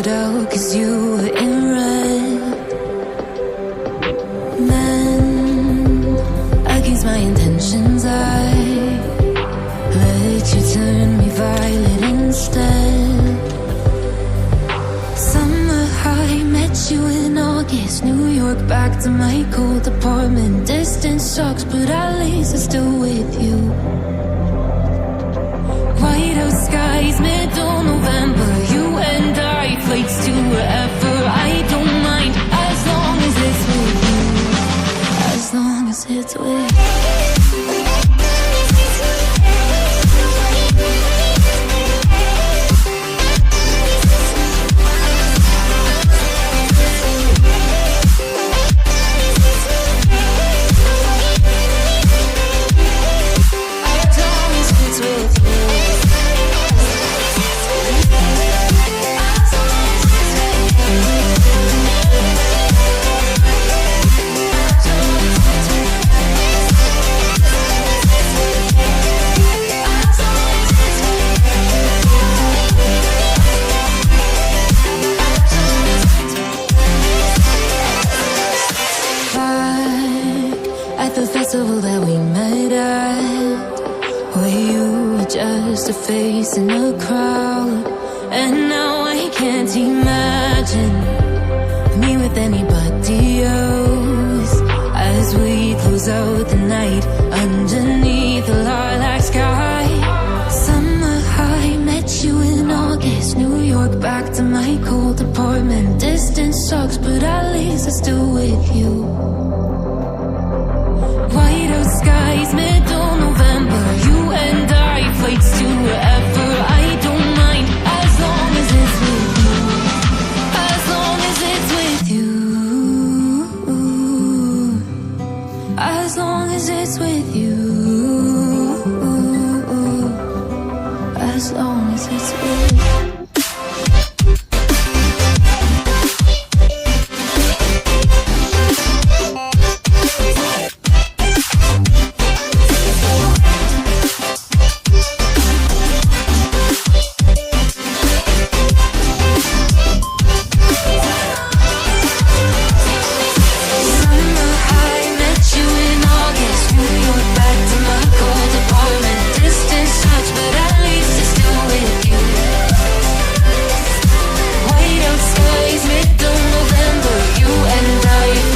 stood out 'cause you were in red. Then, against my intentions, I let you turn me violet instead. Summer high, met you in August. New York, back to my cold apartment. Distance sucks, but at least I'm still with you. Whiteout skies, middle November. You and I, flights to wherever. I don't mind, as long as it's with you. As long as it's with you. The festival that we met at, where you were just a face in a crowd. And now I can't imagine me with anybody else, as we close out the night underneath the lilac sky. Summer high, met you in August. New York, back to my cold apartment. Distance sucks, but at least I'm still with you. Whiteout skies,